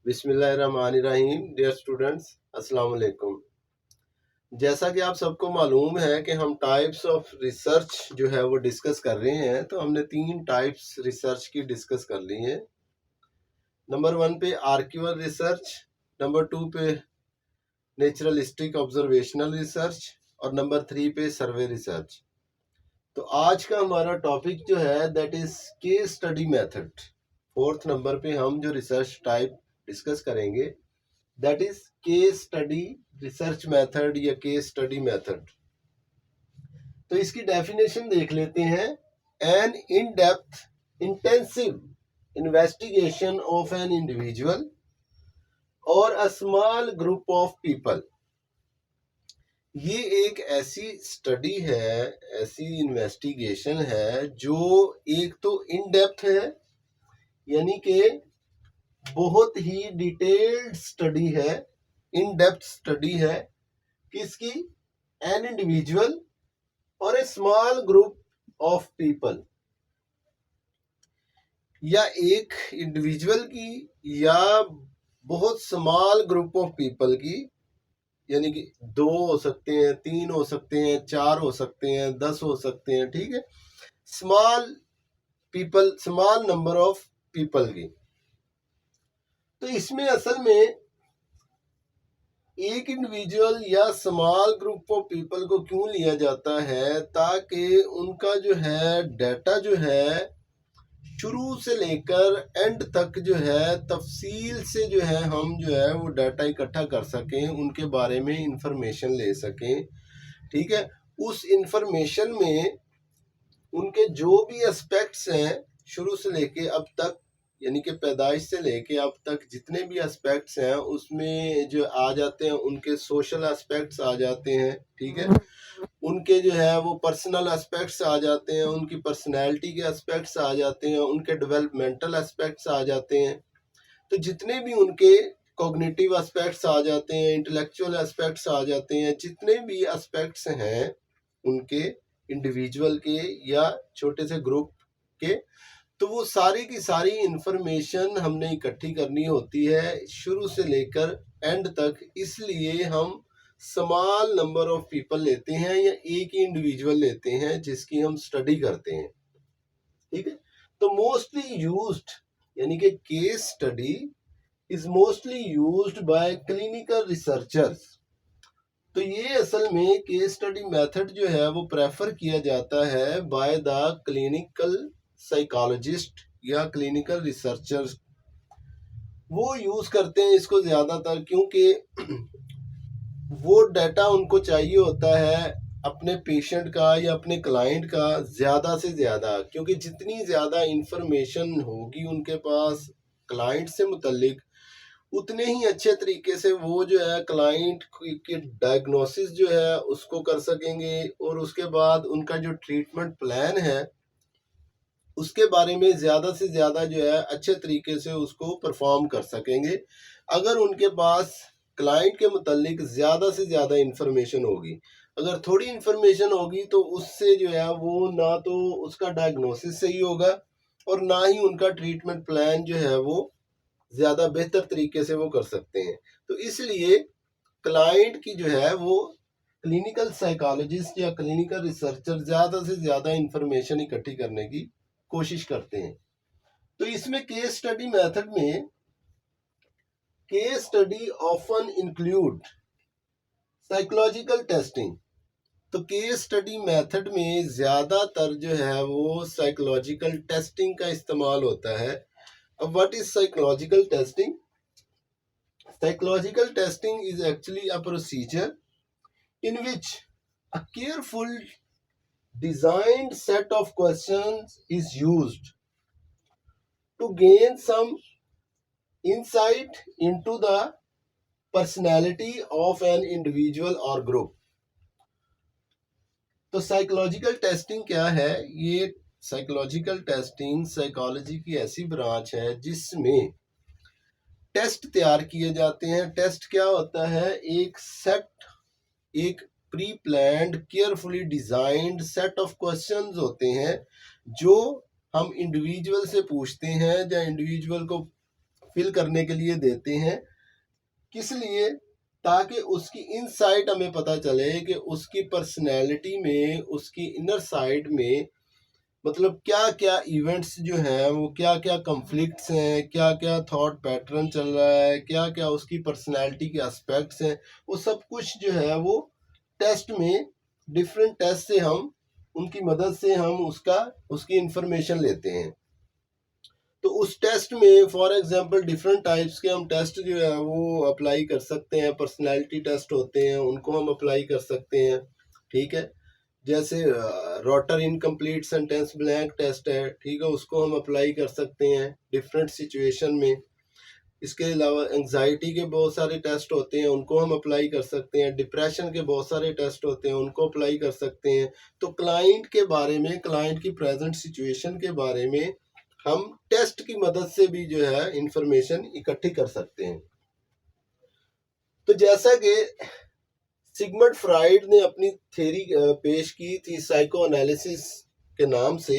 बिस्मिल्लाहिर्रहमानिर्रहीम। Dear students, अस्सलाम वालेकुम। जैसा कि आप सबको मालूम है कि हम टाइप्स ऑफ रिसर्च जो है वो डिस्कस कर रहे हैं, तो हमने 3 टाइप्स रिसर्च की डिस्कस कर ली हैं। नंबर 1 पे आर्क्यूअल रिसर्च, नंबर 2 पे नेचुरलिस्टिक ऑब्जर्वेशनल रिसर्च और नंबर 3 पे सर्वे रिसर्च। तो आज का हमारा टॉपिक जो है that is case study method. 4th number पे हम जो रिसर्च टाइप डिस्कस करेंगे that is case study research method या केस स्टडी मेथड। तो इसकी डेफिनेशन देख लेते हैं। An in depth intensive investigation of an individual or a small group of people. ये एक ऐसी स्टडी है, ऐसी इन्वेस्टिगेशन है जो एक तो इन डेप्थ है, यानी कि बहुत ही डिटेल्ड स्टडी है, इन डेप्थ स्टडी है। किसकी? एन इंडिविजुअल और ए स्मॉल ग्रुप ऑफ पीपल, या एक इंडिविजुअल की या बहुत स्मॉल ग्रुप ऑफ पीपल की, यानी कि 2 हो सकते हैं, 3 हो सकते हैं, 4 हो सकते हैं, 10 हो सकते हैं, ठीक है। Small people, small number of people की। तो इसमें असल में एक इंडिविजुअल या स्मॉल ग्रुप ऑफ पीपल को क्यों लिया जाता है? ताकि उनका जो है डाटा जो है शुरू से लेकर एंड तक जो है तफसील से जो है हम जो है वो डाटा इकट्ठा कर सकें, उनके बारे में इंफॉर्मेशन ले सकें, ठीक है। उस इंफॉर्मेशन में उनके जो भी एस्पेक्ट्स हैं शुरू से लेके अब तक, यानी कि पैदाइश से लेके अब तक जितने भी एस्पेक्ट्स हैं उसमें जो आ जाते हैं, उनके सोशल एस्पेक्ट्स आ जाते हैं, ठीक है। उनके जो है वो पर्सनल एस्पेक्ट्स आ जाते हैं, उनकी पर्सनैलिटी के एस्पेक्ट्स आ जाते हैं, उनके डेवलपमेंटल एस्पेक्ट्स आ जाते हैं। तो जितने भी उनके कॉग्निटिव एस्पेक्ट्स आ जाते हैं, इंटेलेक्चुअल एस्पेक्ट्स आ जाते हैं, जितने भी एस्पेक्ट्स हैं उनके इंडिविजुअल के या छोटे से ग्रुप के, तो वो सारी की सारी इंफॉर्मेशन हमने इकट्ठी करनी होती है शुरू से लेकर एंड तक। इसलिए हम स्मॉल नंबर ऑफ पीपल लेते हैं या एक ही इंडिविजुअल लेते हैं जिसकी हम स्टडी करते हैं, ठीक है। तो मोस्टली यूज्ड, यानी कि case study is mostly used by clinical researchers. तो ये असल में केस स्टडी मेथड जो है वो प्रेफर किया जाता है बाय द क्लिनिकल साइकोलॉजिस्ट या क्लिनिकल रिसर्चर्स। वो यूज करते हैं इसको ज्यादातर, क्योंकि वो डाटा उनको चाहिए होता है अपने पेशेंट का या अपने क्लाइंट का ज्यादा से ज्यादा, क्योंकि जितनी ज्यादा इंफॉर्मेशन होगी उनके पास क्लाइंट से मुतल्लिक, उतने ही अच्छे तरीके से वो जो है क्लाइंट की डायग्नोसिस जो है उसको कर सकेंगे, और उसके बाद उनका जो ट्रीटमेंट प्लान है उसके बारे में ज़्यादा से ज़्यादा जो है अच्छे तरीके से उसको परफॉर्म कर सकेंगे, अगर उनके पास क्लाइंट के मुतल्लिक ज़्यादा से ज़्यादा इंफॉर्मेशन होगी। अगर थोड़ी इंफॉर्मेशन होगी तो उससे जो है वो ना तो उसका डायग्नोसिस सही होगा और ना ही उनका ट्रीटमेंट प्लान जो है वो ज़्यादा बेहतर तरीके से वो कर सकते हैं। तो इसलिए क्लाइंट की जो है वो क्लिनिकल साइकोलॉजिस्ट या क्लिनिकल रिसर्चर ज़्यादा से ज़्यादा इंफॉर्मेशन इकट्ठी करने की कोशिश करते हैं। तो इसमें केस स्टडी मेथड में case study often include psychological testing. तो केस स्टडी मेथड में ज्यादातर जो है वो साइकोलॉजिकल टेस्टिंग का इस्तेमाल होता है। अब what is psychological testing? Psychological testing is actually a procedure in which a careful designed set of questions is used to gain some insight into the personality of an individual or group. तो psychological testing क्या है? ये psychological testing psychology की ऐसी branch है जिसमें test तैयार किए जाते हैं। टेस्ट क्या होता है? एक pre planned carefully designed set of questions होते हैं जो हम इंडिविजुअल से पूछते हैं या इंडिविजुअल को फिल करने के लिए देते हैं। किस लिए? ताकि उसकी इनसाइट हमें पता चले कि उसकी पर्सनैलिटी में, उसकी इनर साइड में मतलब क्या क्या इवेंट्स जो हैं, वो क्या क्या कन्फ्लिक्ट्स हैं, क्या क्या थॉट पैटर्न चल रहा है, क्या क्या उसकी पर्सनैलिटी के एस्पेक्ट्स हैं, वो सब कुछ जो है वो टेस्ट में, डिफरेंट टेस्ट से हम उनकी मदद से हम उसकी इंफॉर्मेशन लेते हैं। तो उस टेस्ट में फॉर एग्जांपल डिफरेंट टाइप्स के हम टेस्ट जो है वो अप्लाई कर सकते हैं। पर्सनैलिटी टेस्ट होते हैं, उनको हम अप्लाई कर सकते हैं, ठीक है। जैसे rotor incomplete sentence blank test है, ठीक है, उसको हम अप्लाई कर सकते हैं डिफरेंट सिचुएशन में। इसके अलावा एंजाइटी के बहुत सारे टेस्ट होते हैं, उनको हम अप्लाई कर सकते हैं। डिप्रेशन के बहुत सारे टेस्ट होते हैं, उनको अप्लाई कर सकते हैं। तो क्लाइंट के बारे में, क्लाइंट की प्रेजेंट सिचुएशन के बारे में हम टेस्ट की मदद से भी जो है इंफॉर्मेशन इकट्ठी कर सकते हैं। तो जैसा कि सिगमंड फ्राइड ने अपनी थ्योरी पेश की थी साइको एनालिसिस के नाम से,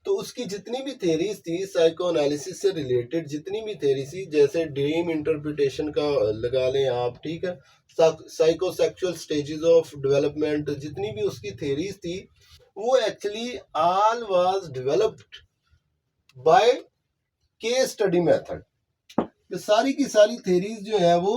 तो उसकी जितनी भी थ्योरीज थी साइको एनालिसिस से रिलेटेड, जितनी भी थ्योरी थी, जैसे ड्रीम इंटरप्रिटेशन का लगा लें आप, ठीक है, psycho sexual stages of development, जितनी भी उसकी थ्योरीज थी वो actually all was developed by case study method. तो सारी की सारी थ्योरीज जो है वो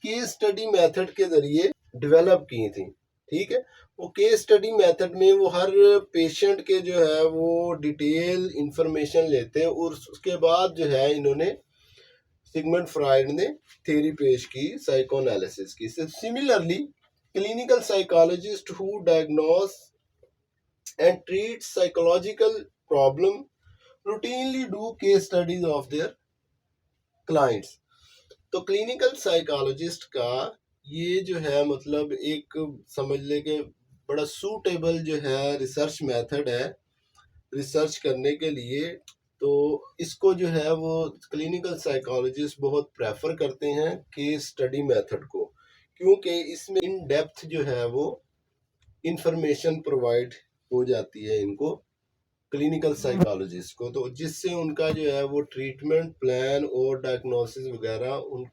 केस स्टडी मेथड के जरिए डेवलप की थी, ठीक है। वो केस स्टडी मेथड में वो हर पेशेंट के जो है वो डिटेल इंफॉर्मेशन लेते हैं और उसके बाद जो है इन्होंने, सिगमंड फ्राइड ने थ्योरी पेश की साइको एनालिसिस की। Similarly clinical psychologist who diagnose and treat psychological problem routinely do case studies of their clients। तो क्लिनिकल साइकोलॉजिस्ट का ये जो है मतलब एक समझ ले के बड़ा सूटेबल जो है रिसर्च मेथड है रिसर्च करने के लिए। तो इसको जो है वो क्लिनिकल साइकोलॉजिस्ट बहुत प्रेफर करते हैं केस स्टडी मेथड को, क्योंकि इसमें इन डेप्थ जो है वो इंफॉर्मेशन प्रोवाइड हो जाती है इनको, क्लिनिकल साइकोलॉजिस्ट को, तो जिससे उनका जो है वो ट्रीटमेंट प्लान और डायग्नोसिस वगैरह उन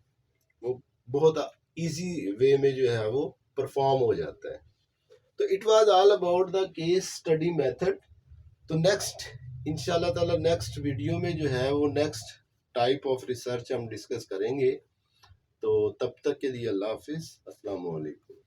वो बहुत इजी वे में जो है वो परफॉर्म हो जाता है। तो it was all about the case study method. तो नेक्स्ट इंशाल्लाह ताला नेक्स्ट वीडियो में जो है वो नेक्स्ट टाइप ऑफ रिसर्च हम डिस्कस करेंगे। तो तब तक के लिए अल्लाह हाफिज़, अस्सलाम वालेकुम।